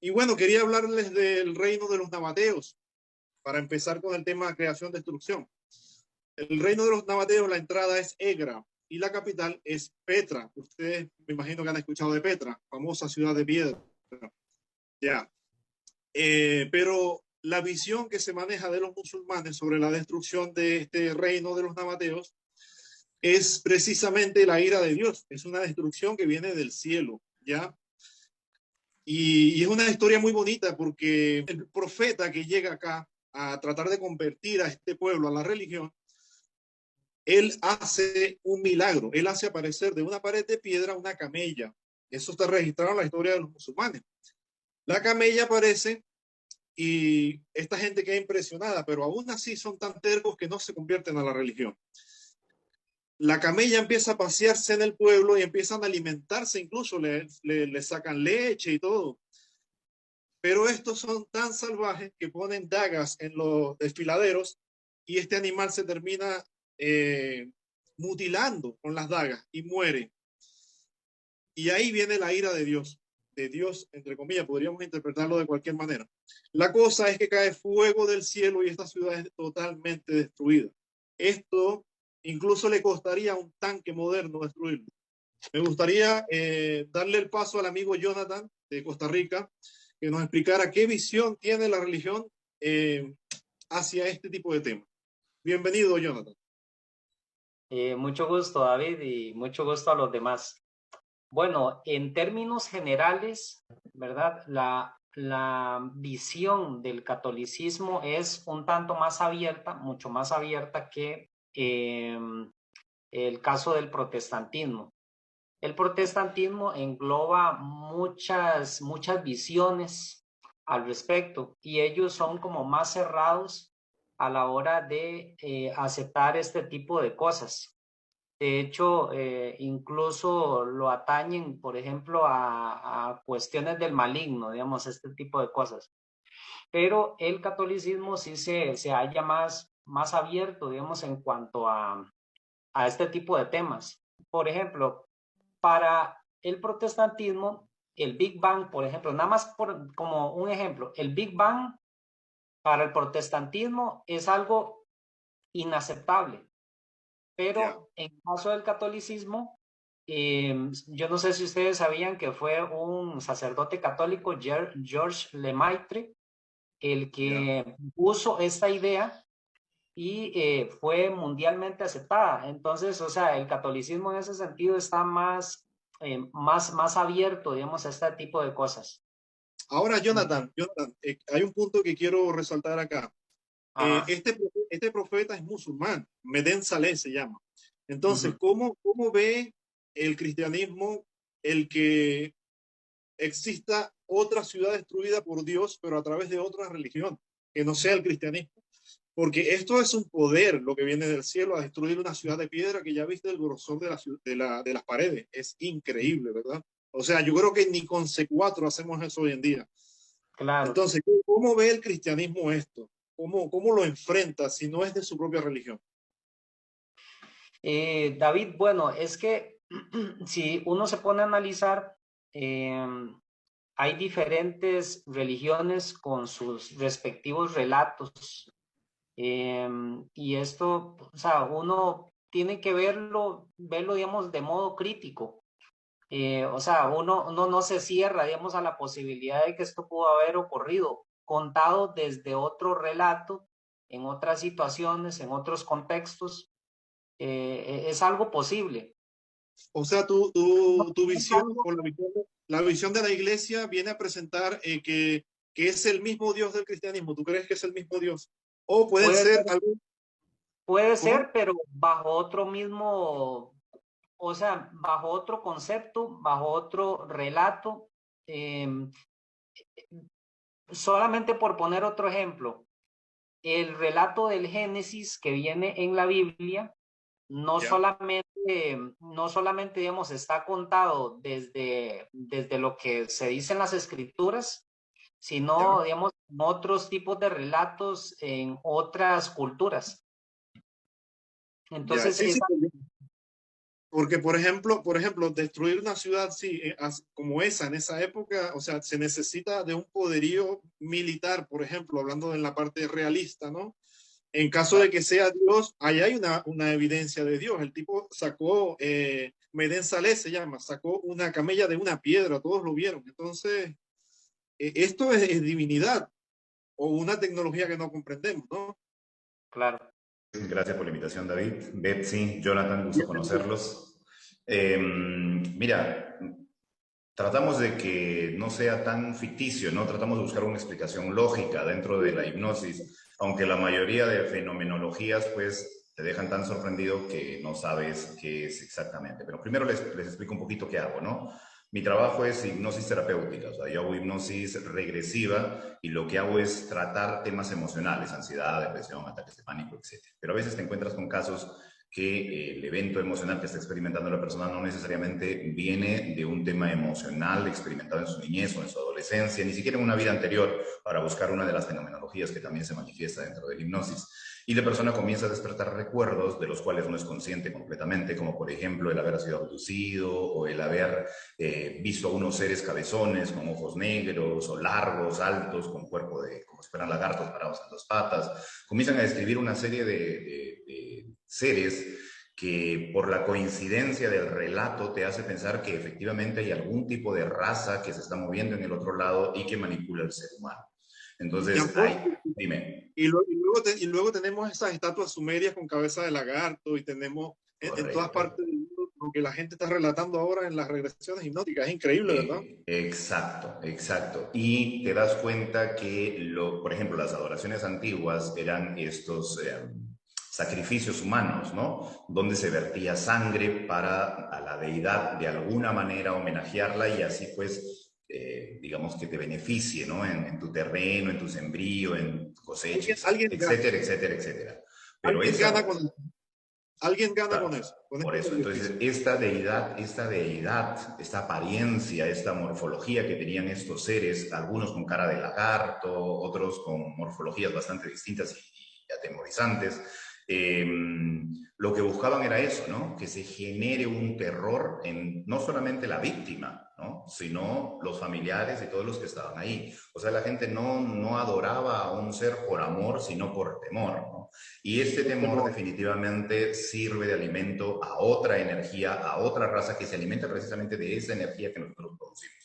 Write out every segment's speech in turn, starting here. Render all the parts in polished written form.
Y bueno, quería hablarles del reino de los nabateos, para empezar con el tema creación-destrucción. El reino de los nabateos, la entrada es Egra y la capital es Petra. Ustedes me imagino que han escuchado de Petra, famosa ciudad de piedra. Ya. Pero la visión que se maneja de los musulmanes sobre la destrucción de este reino de los nabateos es precisamente la ira de Dios. Es una destrucción que viene del cielo, ¿ya? Y es una historia muy bonita porque el profeta que llega acá a tratar de convertir a este pueblo a la religión, él hace un milagro. Él hace aparecer de una pared de piedra una camella. Eso está registrado en la historia de los musulmanes. La camella aparece y esta gente queda impresionada, pero aún así son tan tercos que no se convierten a la religión. La camella empieza a pasearse en el pueblo y empiezan a alimentarse, incluso le sacan leche y todo. Pero estos son tan salvajes que ponen dagas en los desfiladeros y este animal se termina eh, mutilando con las dagas y muere. Y ahí viene la ira de Dios, entre comillas, podríamos interpretarlo de cualquier manera. La cosa es que cae fuego del cielo y esta ciudad es totalmente destruida. Esto incluso le costaría a un tanque moderno destruirlo. Me gustaría darle el paso al amigo Jonathan de Costa Rica, que nos explicara qué visión tiene la religión eh, hacia este tipo de temas. Bienvenido, Jonathan. Mucho gusto, David, y mucho gusto a los demás. Bueno, en términos generales, ¿verdad? La visión del catolicismo es un tanto más abierta, mucho más abierta que el caso del protestantismo. El protestantismo engloba muchas visiones al respecto y ellos son como más cerrados a la hora de aceptar este tipo de cosas. De hecho, incluso lo atañen, por ejemplo, a cuestiones del maligno, digamos, este tipo de cosas. Pero el catolicismo sí se halla más abierto, digamos, en cuanto a este tipo de temas. Por ejemplo, para el protestantismo, el Big Bang, por ejemplo, nada más como un ejemplo, el Big Bang para el protestantismo es algo inaceptable, Yeah. pero en caso del catolicismo, yo no sé si ustedes sabían que fue un sacerdote católico, Georges Lemaitre, el Yeah. que puso esta idea y fue mundialmente aceptada. Entonces, o sea, el catolicismo en ese sentido está más abierto, digamos, a este tipo de cosas. Ahora, Jonathan, hay un punto que quiero resaltar acá. Ajá. Este profeta es musulmán, Medén Saleh se llama. Entonces, Ujú. ¿cómo ve el cristianismo el que exista otra ciudad destruida por Dios, pero a través de otra religión, que no sea el cristianismo? Porque esto es un poder, lo que viene del cielo, a destruir una ciudad de piedra que ya viste el grosor de las paredes. Es increíble, ¿verdad? O sea, yo creo que ni con C4 hacemos eso hoy en día. Claro. Entonces, ¿cómo ve el cristianismo esto? ¿Cómo lo enfrenta si no es de su propia religión? David, bueno, es que si uno se pone a analizar, hay diferentes religiones con sus respectivos relatos. Y esto, o sea, uno tiene que verlo, digamos, de modo crítico. O sea, uno no se cierra, digamos, a la posibilidad de que esto pudo haber ocurrido, contado desde otro relato, en otras situaciones, en otros contextos. Es algo posible. O sea, No tu es visión algo. o la visión de la iglesia viene a presentar que es el mismo Dios del cristianismo. ¿Tú crees que es el mismo Dios? O pueden Puede ser ser, algo, puede ¿cómo? ser, pero bajo otro mismo, o sea, bajo otro concepto, bajo otro relato. Eh, Solamente por poner otro ejemplo, el relato del Génesis que viene en la Biblia Ya, no solamente, digamos, está contado desde lo que se dice en las escrituras, ya, sino, digamos, otros tipos de relatos en otras culturas. ya. Entonces, Sí, sí, Porque, por ejemplo, destruir una ciudad sí, como esa, en esa época, o sea, se necesita de un poderío militar, por ejemplo, hablando en la parte realista, ¿no? En caso de Claro. que sea Dios, ahí hay una evidencia de Dios. El tipo sacó, Meden Saleh se llama, sacó una camella de una piedra, todos lo vieron. Entonces, esto es divinidad o una tecnología que no comprendemos, ¿no? Claro. Gracias por la invitación, David. Betsy, Jonathan, gusto conocerlos. Mira, tratamos de que no sea tan ficticio, ¿no? Tratamos de buscar una explicación lógica dentro de la hipnosis, aunque la mayoría de fenomenologías, pues, te dejan tan sorprendido que no sabes qué es exactamente. Pero primero les explico un poquito qué hago, ¿no? Mi trabajo es hipnosis terapéutica, o sea, yo hago hipnosis regresiva y lo que hago es tratar temas emocionales, ansiedad, depresión, ataques de pánico, etc. Pero a veces te encuentras con casos que el evento emocional que está experimentando la persona no necesariamente viene de un tema emocional experimentado en su niñez o en su adolescencia, ni siquiera en una vida anterior, para buscar una de las fenomenologías que también se manifiesta dentro de la hipnosis. Y la persona comienza a despertar recuerdos de los cuales no es consciente completamente, como por ejemplo el haber sido abducido o el haber visto a unos seres cabezones con ojos negros o largos, altos, con cuerpo de como si fueran lagartos parados en dos patas. Comienzan a describir una serie de seres que por la coincidencia del relato te hace pensar que efectivamente hay algún tipo de raza que se está moviendo en el otro lado y que manipula al ser humano. Entonces, dime. Y luego tenemos esas estatuas sumerias con cabeza de lagarto y tenemos en todas Correcto. partes del mundo lo que la gente está relatando ahora en las regresiones hipnóticas. Es increíble, ¿verdad? Exacto, exacto. Y te das cuenta que, por ejemplo, las adoraciones antiguas eran estos sacrificios humanos, ¿no? Donde se vertía sangre para a la deidad de alguna manera homenajearla y así pues, digamos que te beneficie, ¿no? En tu terreno, en tu sembrío, en tu cosecha, etcétera, etcétera, etcétera. Pero alguien gana esa, con alguien gana claro, con eso, con por este eso, entonces, sacrificio. esta deidad, esta apariencia, esta morfología que tenían estos seres, algunos con cara de lagarto, otros con morfologías bastante distintas y atemorizantes, eh, lo que buscaban era eso, ¿no? Que se genere un terror en no solamente la víctima, ¿no? Sino los familiares y todos los que estaban ahí. O sea, la gente no adoraba a un ser por amor, sino por temor, ¿no? Y este temor definitivamente sirve de alimento a otra energía, a otra raza que se alimenta precisamente de esa energía que nosotros producimos.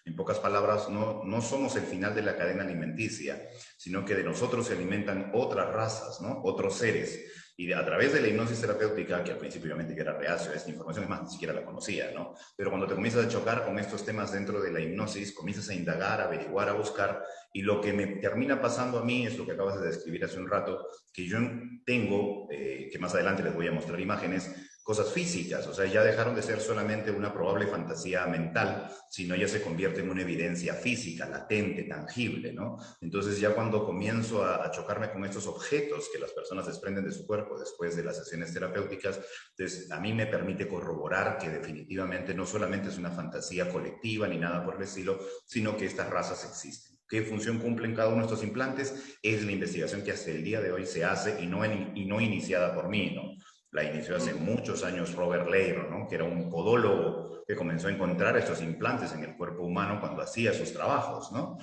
En pocas palabras, no somos el final de la cadena alimenticia, sino que de nosotros se alimentan otras razas, ¿no? Otros seres. Y a través de la hipnosis terapéutica, que al principio obviamente que era reacio a esta información, es más, ni siquiera la conocía, ¿no? Pero cuando te comienzas a chocar con estos temas dentro de la hipnosis, comienzas a indagar, a averiguar, a buscar, y lo que me termina pasando a mí es lo que acabas de describir hace un rato, que yo tengo, que más adelante les voy a mostrar imágenes, cosas físicas, o sea, ya dejaron de ser solamente una probable fantasía mental, sino ya se convierte en una evidencia física, latente, tangible, ¿no? Entonces ya cuando comienzo a chocarme con estos objetos que las personas desprenden de su cuerpo después de las sesiones terapéuticas, entonces a mí me permite corroborar que definitivamente no solamente es una fantasía colectiva ni nada por el estilo, sino que estas razas existen. ¿Qué función cumplen cada uno de estos implantes? Es la investigación que hasta el día de hoy se hace y no iniciada por mí, ¿no? La inició hace muchos años Robert Leir, ¿no? Que era un podólogo que comenzó a encontrar estos implantes en el cuerpo humano cuando hacía sus trabajos, ¿no?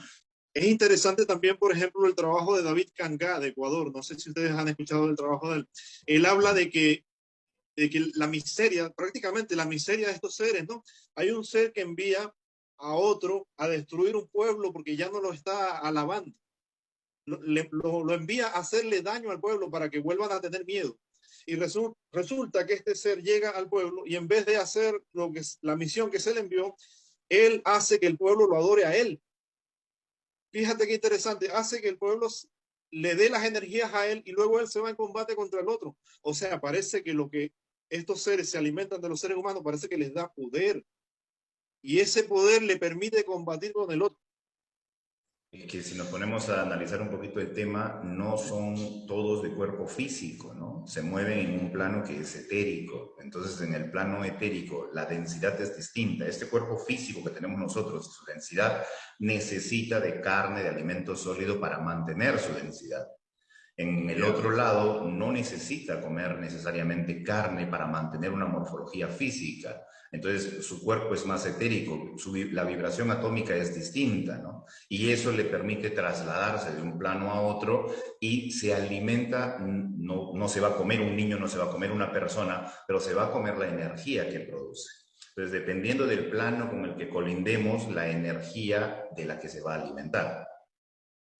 Es interesante también, por ejemplo, el trabajo de David Cangá de Ecuador. No sé si ustedes han escuchado del trabajo de él. Él habla de que la miseria, prácticamente la miseria de estos seres, ¿no? Hay un ser que envía a otro a destruir un pueblo porque ya no lo está alabando. Lo envía a hacerle daño al pueblo para que vuelvan a tener miedo. Y resulta que este ser llega al pueblo y en vez de hacer lo que es la misión que se le envió, él hace que el pueblo lo adore a él. Fíjate qué interesante, hace que el pueblo le dé las energías a él y luego él se va en combate contra el otro. O sea, parece que lo que estos seres se alimentan de los seres humanos parece que les da poder y ese poder le permite combatir con el otro. Y que si nos ponemos a analizar un poquito el tema, no son todos de cuerpo físico, ¿no? Se mueven en un plano que es etérico. Entonces, en el plano etérico, la densidad es distinta. Este cuerpo físico que tenemos nosotros, su densidad, necesita de carne, de alimento sólido para mantener su densidad. En el otro lado, no necesita comer necesariamente carne para mantener una morfología física. Entonces, su cuerpo es más etérico, la vibración atómica es distinta, ¿no? Y eso le permite trasladarse de un plano a otro y se alimenta, no se va a comer un niño, no se va a comer una persona, pero se va a comer la energía que produce. Entonces, dependiendo del plano con el que colindemos, la energía de la que se va a alimentar.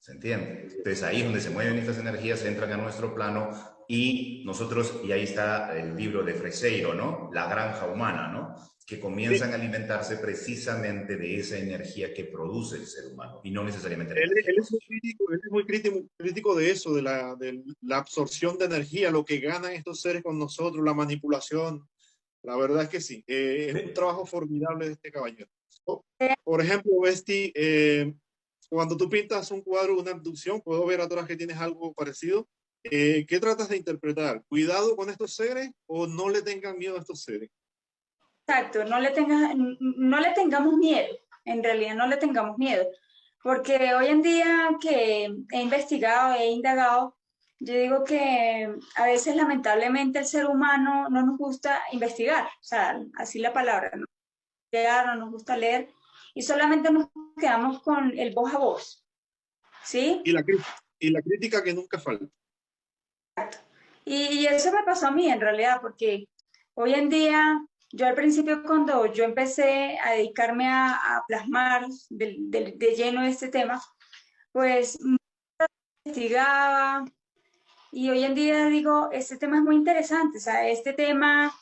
¿Se entiende? Entonces ahí es donde se mueven estas energías, entran a nuestro plano y nosotros, y ahí está el libro de Freseiro, ¿no? La granja humana, ¿no? Que comienzan a alimentarse precisamente de esa energía que produce el ser humano y no necesariamente la energía. Él es muy crítico de eso, de la absorción de energía, lo que ganan estos seres con nosotros, la manipulación. La verdad es que sí, es un trabajo formidable de este caballero. Por ejemplo, Besti, cuando tú pintas un cuadro, una abducción, puedo ver atrás que tienes algo parecido. ¿Qué tratas de interpretar? ¿Cuidado con estos seres o no le tengan miedo a estos seres? Exacto, no le tengamos miedo, en realidad no le tengamos miedo, porque hoy en día que he investigado, he indagado, yo digo que a veces lamentablemente el ser humano no nos gusta investigar, o sea, así la palabra, no, no nos gusta leer y solamente nos quedamos con el voz a voz, ¿sí? Y la crítica que nunca falta. Y eso me pasó a mí en realidad, porque hoy en día, yo al principio cuando yo empecé a dedicarme a plasmar de lleno este tema, pues investigaba y hoy en día digo, este tema es muy interesante, o sea, este tema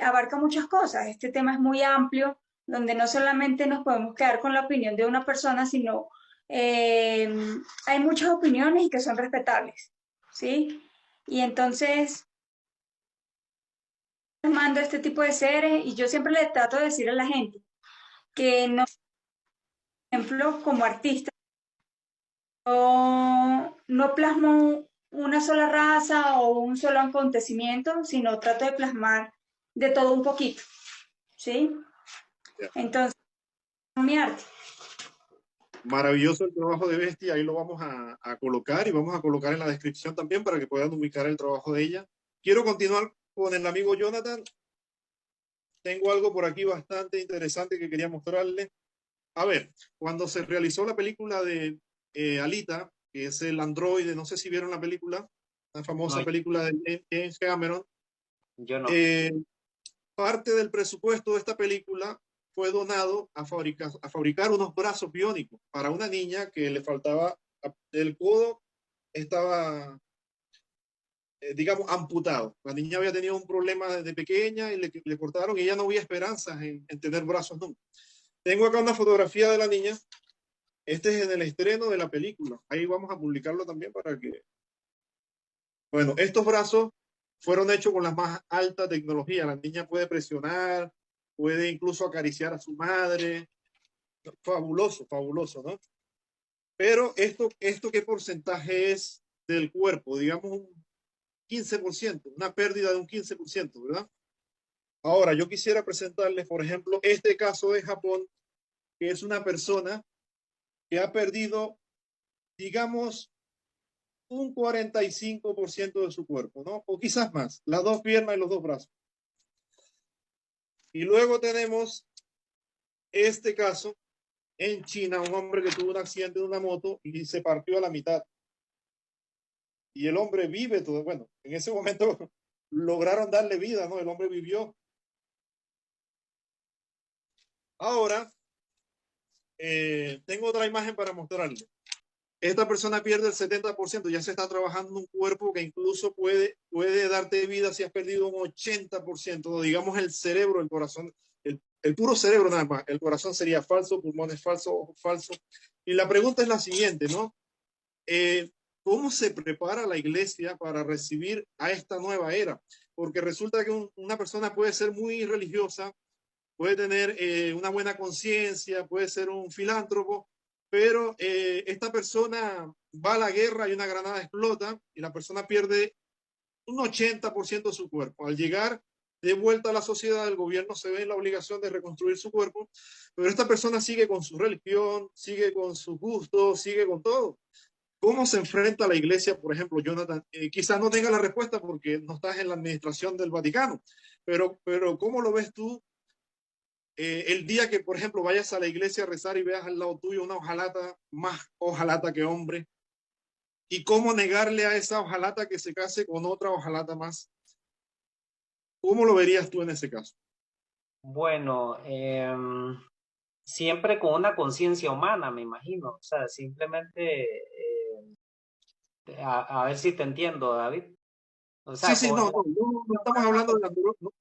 abarca muchas cosas, este tema es muy amplio, donde no solamente nos podemos quedar con la opinión de una persona, sino hay muchas opiniones y que son respetables, ¿sí? Y entonces mando este tipo de seres y yo siempre le trato de decir a la gente que no, por ejemplo, como artista, no plasmo una sola raza o un solo acontecimiento, sino trato de plasmar de todo un poquito, ¿sí? Entonces, mi arte. Maravilloso el trabajo de Bestia, ahí lo vamos a colocar y vamos a colocar en la descripción también para que puedan ubicar el trabajo de ella. Quiero continuar con el amigo Jonathan. Tengo algo por aquí bastante interesante que quería mostrarle. A ver, cuando se realizó la película de Alita, que es el androide, no sé si vieron la película, la famosa No, película de James Cameron, yo no. parte del presupuesto de esta película fue donado a fabricar unos brazos biónicos para una niña que le faltaba, el codo estaba, digamos, amputado. La niña había tenido un problema desde pequeña y le cortaron y ella no había esperanzas en tener brazos nunca. Tengo acá una fotografía de la niña. Este es en el estreno de la película. Ahí vamos a publicarlo también para que... Bueno, estos brazos fueron hechos con la más alta tecnología. La niña puede presionar, puede incluso acariciar a su madre. Fabuloso, fabuloso, ¿no? Pero esto ¿qué porcentaje es del cuerpo? Digamos un 15%, una pérdida de un 15%, ¿verdad? Ahora, yo quisiera presentarles, por ejemplo, este caso de Japón, que es una persona que ha perdido, digamos, un 45% de su cuerpo, ¿no? O quizás más, las dos piernas y los dos brazos. Y luego tenemos este caso en China, un hombre que tuvo un accidente de una moto y se partió a la mitad. Y el hombre vive todo, bueno, en ese momento lograron darle vida, ¿no? El hombre vivió. Ahora, tengo otra imagen para mostrarle. Esta persona pierde el 70%, ya se está trabajando en un cuerpo que incluso puede darte vida si has perdido un 80%, digamos el cerebro, el corazón, el puro cerebro nada más, el corazón sería falso, pulmones falsos, ojos falsos. Y la pregunta es la siguiente, ¿no? ¿Cómo se prepara la iglesia para recibir a esta nueva era? Porque resulta que una persona puede ser muy religiosa, puede tener una buena conciencia, puede ser un filántropo, pero esta persona va a la guerra y una granada explota y la persona pierde un 80% de su cuerpo. Al llegar de vuelta a la sociedad, el gobierno se ve en la obligación de reconstruir su cuerpo, pero esta persona sigue con su religión, sigue con sus gustos, sigue con todo. ¿Cómo se enfrenta la iglesia, por ejemplo, Jonathan? Quizás no tenga la respuesta porque no estás en la administración del Vaticano, pero ¿cómo lo ves tú el día que, por ejemplo, vayas a la iglesia a rezar y veas al lado tuyo una hojalata, más hojalata que hombre? ¿Y cómo negarle a esa hojalata que se case con otra hojalata más? ¿Cómo lo verías tú en ese caso? Bueno, siempre con una conciencia humana, me imagino. O sea, simplemente, a ver si te entiendo, David. O Sí, sea, sí, con no, una no, no estamos hablando de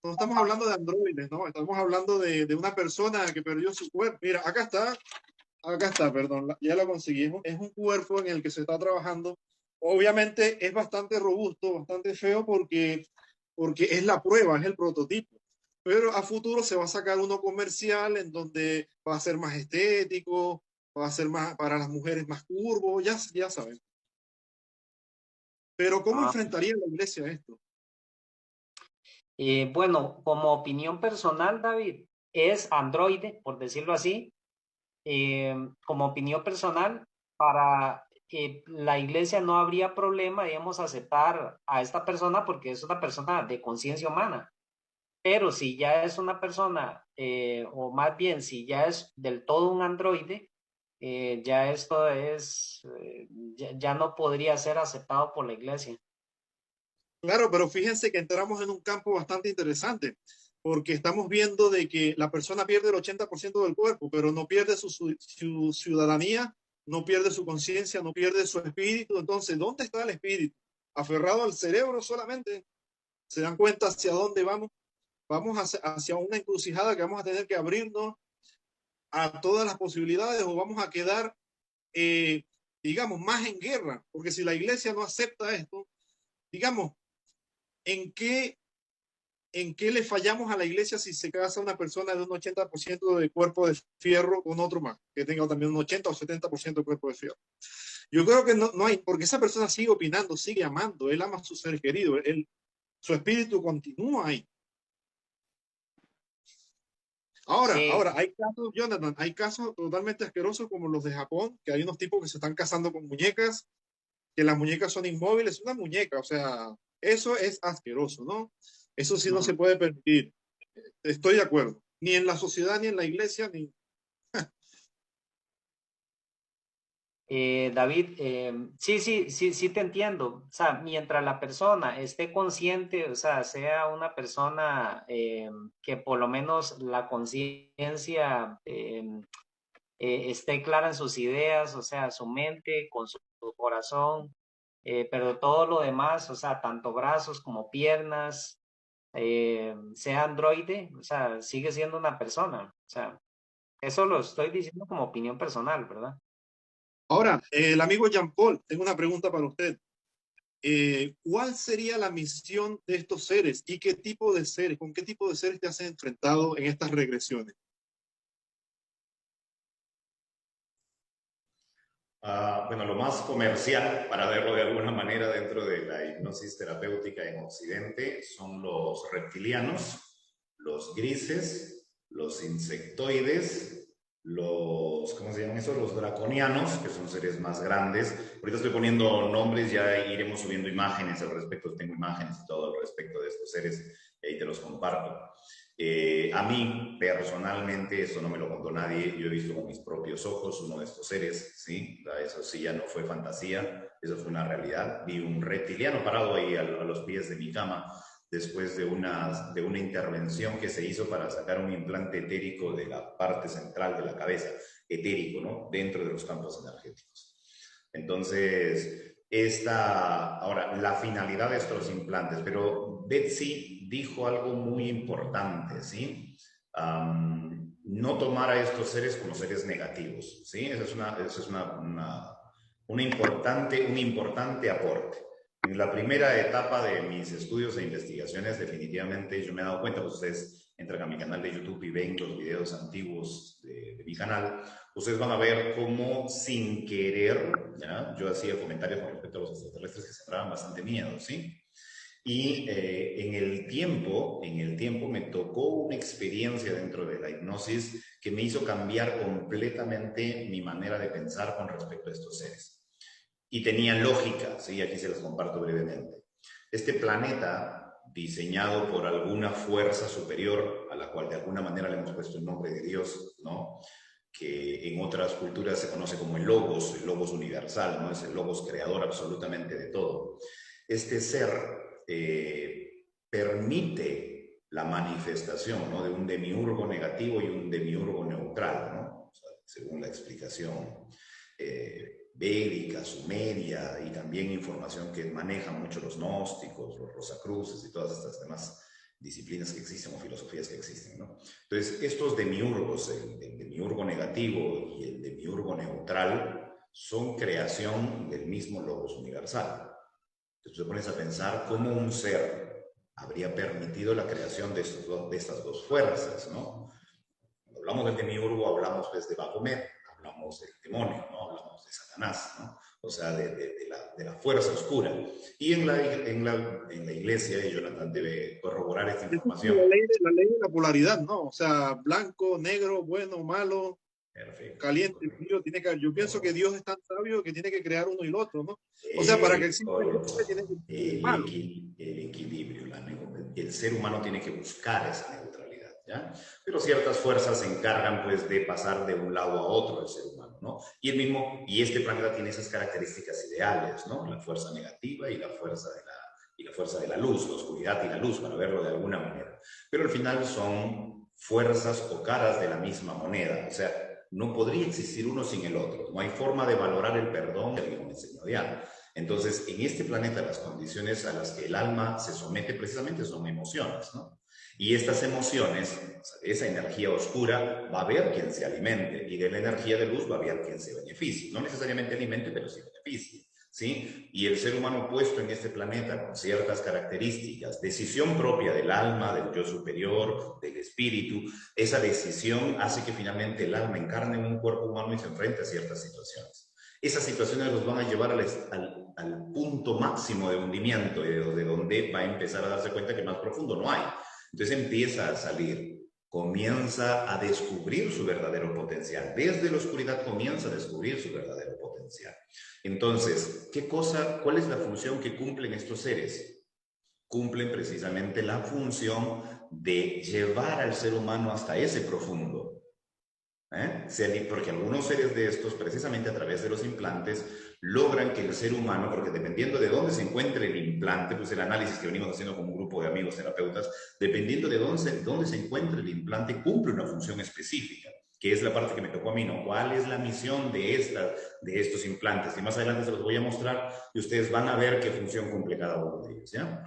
no estamos hablando de androides, ¿no? Estamos hablando de una persona que perdió su cuerpo. Mira, acá está, perdón, ya lo conseguimos. Es un cuerpo en el que se está trabajando. Obviamente es bastante robusto, bastante feo porque es la prueba, es el prototipo. Pero a futuro se va a sacar uno comercial en donde va a ser más estético, va a ser más para las mujeres más curvo, ya saben. Pero ¿cómo ah, enfrentaría la iglesia esto? bueno, como opinión personal, David, es androide, por decirlo así. Como opinión personal, para la iglesia no habría problema, digamos, aceptar a esta persona porque es una persona de conciencia humana. Pero si ya es una persona, o más bien si ya es del todo un androide, ya esto es, ya no podría ser aceptado por la iglesia. Claro, pero fíjense que entramos en un campo bastante interesante, porque estamos viendo de que la persona pierde el 80% del cuerpo, pero no pierde su ciudadanía, no pierde su conciencia, no pierde su espíritu. Entonces, ¿dónde está el espíritu? ¿Aferrado al cerebro solamente? ¿Se dan cuenta hacia dónde vamos? Vamos hacia una encrucijada que vamos a tener que abrirnos a todas las posibilidades o vamos a quedar, eh, digamos, más en guerra, porque si la iglesia no acepta esto, digamos, ¿en qué le fallamos a la iglesia si se casa una persona de un 80% de cuerpo de fierro con otro más, que tenga también un 80 o 70% de cuerpo de fierro? Yo creo que no hay, porque esa persona sigue opinando, sigue amando, él ama a su ser querido, su espíritu continúa ahí. Sí, Ahora, hay casos, Jonathan, hay casos totalmente asquerosos como los de Japón, que hay unos tipos que se están casando con muñecas, que las muñecas son inmóviles, una muñeca, o sea, eso es asqueroso, ¿no? Eso sí no se puede permitir. Estoy de acuerdo. Ni en la sociedad, ni en la iglesia, ni... David, sí te entiendo. O sea, mientras la persona esté consciente, o sea, sea una persona que por lo menos la conciencia esté clara en sus ideas, o sea, su mente, con su corazón, pero todo lo demás, o sea, tanto brazos como piernas, sea androide, o sea, sigue siendo una persona. O sea, eso lo estoy diciendo como opinión personal, ¿verdad? Ahora, el amigo Jean Paul, tengo una pregunta para usted. ¿Cuál sería la misión de estos seres y qué tipo de seres, con qué tipo de seres te has enfrentado en estas regresiones? Bueno, lo más comercial, para verlo de alguna manera dentro de la hipnosis terapéutica en Occidente, son los reptilianos, los grises, los insectoides, los, ¿cómo se llaman eso? Los draconianos, que son seres más grandes. Ahorita estoy poniendo nombres, ya iremos subiendo imágenes al respecto, tengo imágenes y todo al respecto de estos seres, y ahí te los comparto. A mí, personalmente, eso no me lo contó nadie, yo he visto con mis propios ojos uno de estos seres, ¿sí? Eso sí ya no fue fantasía, eso fue una realidad. Vi un reptiliano parado ahí a los pies de mi cama después de una intervención que se hizo para sacar un implante etérico de la parte central de la cabeza, etérico, ¿no? Dentro de los campos energéticos. Entonces, ahora, la finalidad de estos implantes, pero Betsy dijo algo muy importante, ¿sí? No tomar a estos seres como seres negativos, ¿sí? Esa es un importante aporte. En la primera etapa de mis estudios e investigaciones, definitivamente yo me he dado cuenta, pues ustedes entran a mi canal de YouTube y ven los videos antiguos de mi canal, ustedes van a ver cómo sin querer, ¿ya? Yo hacía comentarios con respecto a los extraterrestres que sembraban bastante miedo, ¿sí? Y en el tiempo me tocó una experiencia dentro de la hipnosis que me hizo cambiar completamente mi manera de pensar con respecto a estos seres. y tenían lógica, ¿sí? Aquí se las comparto brevemente. Este planeta, diseñado por alguna fuerza superior, a la cual de alguna manera le hemos puesto el nombre de Dios, ¿no? Que en otras culturas se conoce como el Logos universal, ¿no? Es el Logos creador absolutamente de todo. Este ser permite la manifestación, ¿no? De un demiurgo negativo y un demiurgo neutral, ¿no? O sea, según la explicación védica, sumeria, y también información que manejan mucho los gnósticos, los rosacruces y todas estas demás disciplinas que existen o filosofías que existen, ¿no? Entonces, estos demiurgos, el demiurgo negativo y el demiurgo neutral, son creación del mismo Logos universal. Entonces, te pones a pensar cómo un ser habría permitido la creación de estas dos fuerzas, ¿no? Cuando hablamos del demiurgo, hablamos pues de Baphomet, hablamos del demonio, ¿no? Hablamos de Satanás, ¿no? O sea, de la fuerza oscura. Y en la iglesia, y Jonathan debe corroborar esta información. La ley de la polaridad, ¿no? O sea, blanco, negro, bueno, malo, perfecto, caliente, frío. Yo pienso que Dios es tan sabio que tiene que crear uno y el otro, ¿no? O sea, para que exista tiene que el equilibrio, el ser humano tiene que buscar esa neutralidad, ¿ya? Pero ciertas fuerzas se encargan, pues, de pasar de un lado a otro del ser humano, ¿no? Y este planeta tiene esas características ideales, ¿no? La fuerza negativa y la fuerza de la luz, la oscuridad y la luz, para verlo de alguna manera. Pero al final son fuerzas o caras de la misma moneda, o sea, no podría existir uno sin el otro. No hay forma de valorar el perdón, como enseñó Diana. Entonces, en este planeta, las condiciones a las que el alma se somete precisamente son emociones, ¿no? Y estas emociones, o sea, esa energía oscura, va a haber quien se alimente, y de la energía de luz va a haber quien se beneficie. No necesariamente alimente, pero sí beneficie, ¿sí? Y el ser humano puesto en este planeta con ciertas características, decisión propia del alma, del yo superior, del espíritu, esa decisión hace que finalmente el alma encarne en un cuerpo humano y se enfrente a ciertas situaciones. Esas situaciones los van a llevar al punto máximo de hundimiento, de donde va a empezar a darse cuenta que más profundo no hay. Entonces empieza a salir, comienza a descubrir su verdadero potencial. Desde la oscuridad comienza a descubrir su verdadero potencial. Entonces, ¿cuál es la función que cumplen estos seres? Cumplen precisamente la función de llevar al ser humano hasta ese profundo. Porque algunos seres de estos, precisamente a través de los implantes, logran que el ser humano, porque dependiendo de dónde se encuentre el implante, pues el análisis que venimos haciendo con un grupo de amigos terapeutas, dependiendo de dónde se encuentre el implante, cumple una función específica, que es la parte que me tocó a mí, ¿no? ¿Cuál es la misión de estos implantes? Y más adelante se los voy a mostrar y ustedes van a ver qué función cumple cada uno de ellos, ¿ya?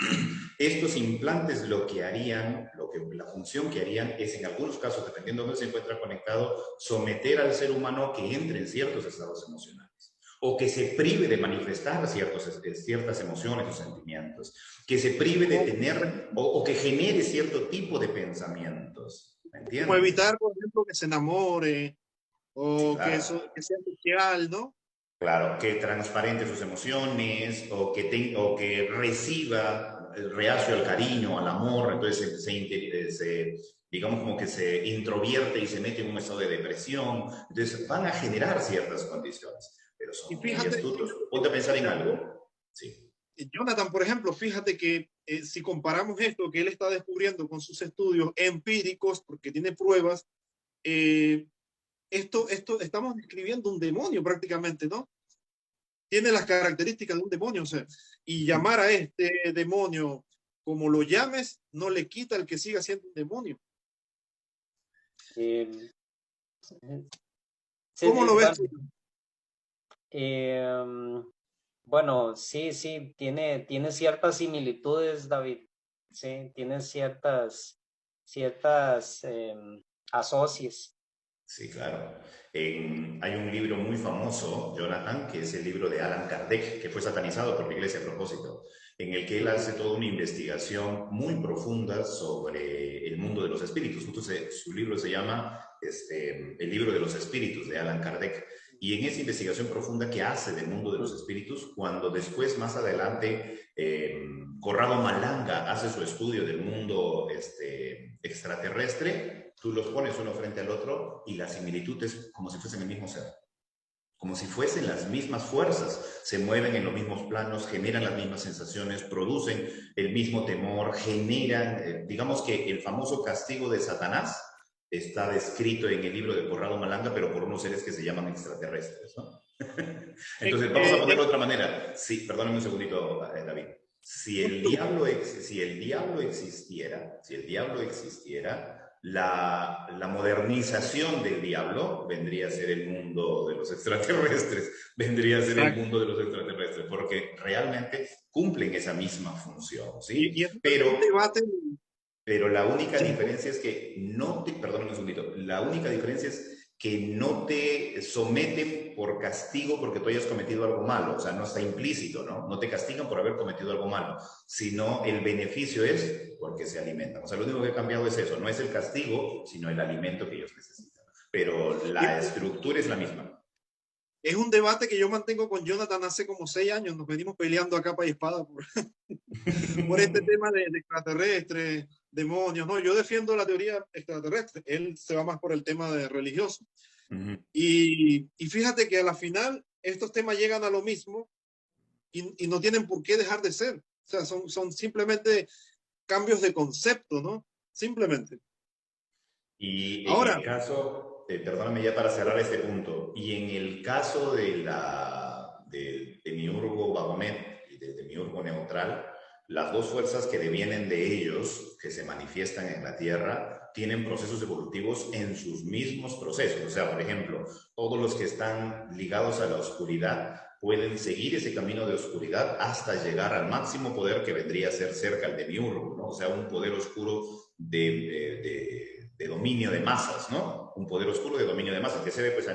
Estos implantes la función que harían es, en algunos casos, dependiendo de dónde se encuentra conectado, someter al ser humano que entre en ciertos estados emocionales, o que se prive de manifestar ciertas emociones o sentimientos, que se prive de tener o que genere cierto tipo de pensamientos. ¿Me entiendes? Como evitar, por ejemplo, que se enamore o sí, claro, que sea social, ¿no? Claro, que transparente sus emociones o que reciba reacio al cariño, al amor, entonces digamos como que se introvierte y se mete en un estado de depresión. Entonces van a generar ciertas condiciones, pero son muy astutos. Ponte a pensar en algo. Sí. Jonathan, por ejemplo, fíjate que si comparamos esto que él está descubriendo con sus estudios empíricos, porque tiene pruebas, estamos describiendo un demonio prácticamente, ¿no? Tiene las características de un demonio, o sea, y llamar a este demonio como lo llames, no le quita el que siga siendo un demonio. ¿Cómo lo ves tú? Bueno, sí, tiene ciertas similitudes, David. Sí, tiene ciertas asocias. Sí, claro. Hay un libro muy famoso, Jonathan, que es el libro de Allan Kardec, que fue satanizado por la iglesia a propósito, en el que él hace toda una investigación muy profunda sobre el mundo de los espíritus. Entonces, su libro se llama El libro de los espíritus, de Allan Kardec. Y en esa investigación profunda que hace del mundo de los espíritus, cuando después, más adelante, Corrado Malanga hace su estudio del mundo extraterrestre, tú los pones uno frente al otro y la similitud es como si fuesen el mismo ser. como si fuesen las mismas fuerzas, se mueven en los mismos planos, generan las mismas sensaciones, producen el mismo temor, generan, digamos que el famoso castigo de Satanás está descrito en el libro de Corrado Malanga, pero por unos seres que se llaman extraterrestres, ¿no? Entonces, vamos a ponerlo de otra manera. Sí, perdóname un segundito, David. Si el diablo existiera, la modernización del diablo vendría a ser el mundo de los extraterrestres, porque realmente cumplen esa misma función, ¿sí? Y es un debate. Pero la única diferencia es que perdóname un segundito, la única diferencia es que no te someten por castigo porque tú hayas cometido algo malo, o sea, no está implícito, ¿no? No te castigan por haber cometido algo malo, sino el beneficio es porque se alimentan. O sea, lo único que ha cambiado es eso, no es el castigo, sino el alimento que ellos necesitan. Pero la estructura es la misma. Es un debate que yo mantengo con Jonathan hace como 6 años. Nos venimos peleando a capa y espada por este tema de extraterrestres, demonios. No, yo defiendo la teoría extraterrestre. Él se va más por el tema de religioso. Y fíjate que a la final estos temas llegan a lo mismo y no tienen por qué dejar de ser. O sea, son simplemente cambios de concepto, ¿no? Simplemente. Y ahora, en el caso, perdóname ya para cerrar este punto, y en el caso de Demiurgo Bahomet y de Demiurgo Neutral, las dos fuerzas que devienen de ellos, que se manifiestan en la Tierra, tienen procesos evolutivos en sus mismos procesos. O sea, por ejemplo, todos los que están ligados a la oscuridad pueden seguir ese camino de oscuridad hasta llegar al máximo poder que vendría a ser cerca al Demiurgo, ¿no? O sea, un poder oscuro de dominio de masas, ¿no? Un poder oscuro de dominio de masas, que se ve pues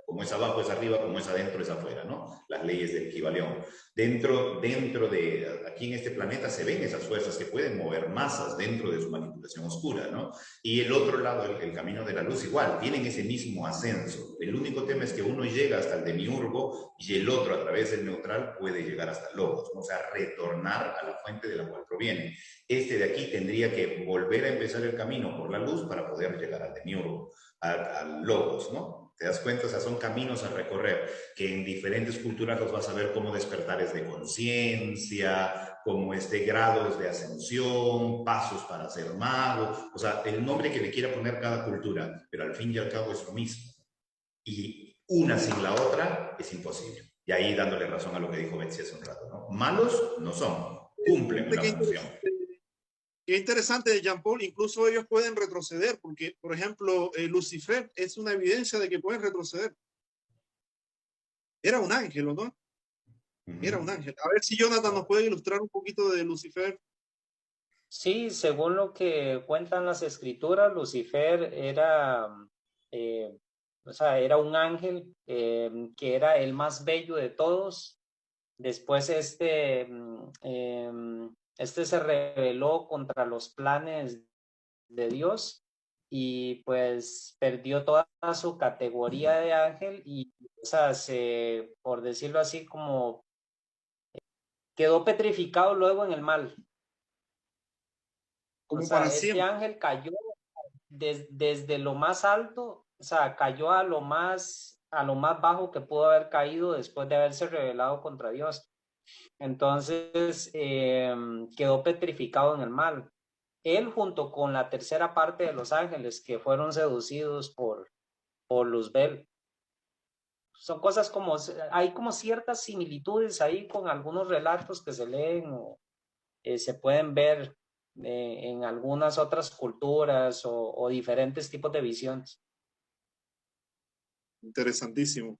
como es abajo es arriba, como es adentro es afuera, ¿no? Las leyes del Kybalión. Dentro de, aquí en este planeta se ven esas fuerzas que pueden mover masas dentro de su manipulación oscura, ¿no? Y el otro lado, el camino de la luz, igual, tienen ese mismo ascenso. El único tema es que uno llega hasta el demiurgo y el otro, a través del neutral, puede llegar hasta el logos, ¿no? O sea, retornar a la fuente de la cual proviene. Este de aquí tendría que volver a empezar el camino por la luz para poder llegar al demiurgo, al logos, ¿no? ¿Te das cuenta? O sea, son caminos a recorrer que en diferentes culturas los vas a ver como despertares de conciencia, como grados de ascensión, pasos para ser mago, o sea, el nombre que le quiera poner cada cultura, pero al fin y al cabo es lo mismo. Y una sin la otra es imposible. Y ahí dándole razón a lo que dijo Betsy hace un rato, ¿no? Malos no son, cumplen una función. Qué interesante, Jean Paul, incluso ellos pueden retroceder, porque, por ejemplo, Lucifer es una evidencia de que pueden retroceder. Era un ángel, ¿o no? Era un ángel. A ver si Jonathan nos puede ilustrar un poquito de Lucifer. Sí, según lo que cuentan las escrituras, Lucifer era, o sea, era un ángel que era el más bello de todos. Después este se rebeló contra los planes de Dios y pues perdió toda su categoría de ángel y, o sea, por decirlo así, como quedó petrificado luego en el mal. Como o sea, para este siempre. ángel cayó desde lo más alto, o sea, cayó a lo más bajo que pudo haber caído después de haberse rebelado contra Dios. Entonces quedó petrificado en el mal. Él junto con la tercera parte de los ángeles que fueron seducidos por Luzbel. Son cosas como, hay como ciertas similitudes ahí con algunos relatos que se leen o se pueden ver en algunas otras culturas o diferentes tipos de visiones. Interesantísimo.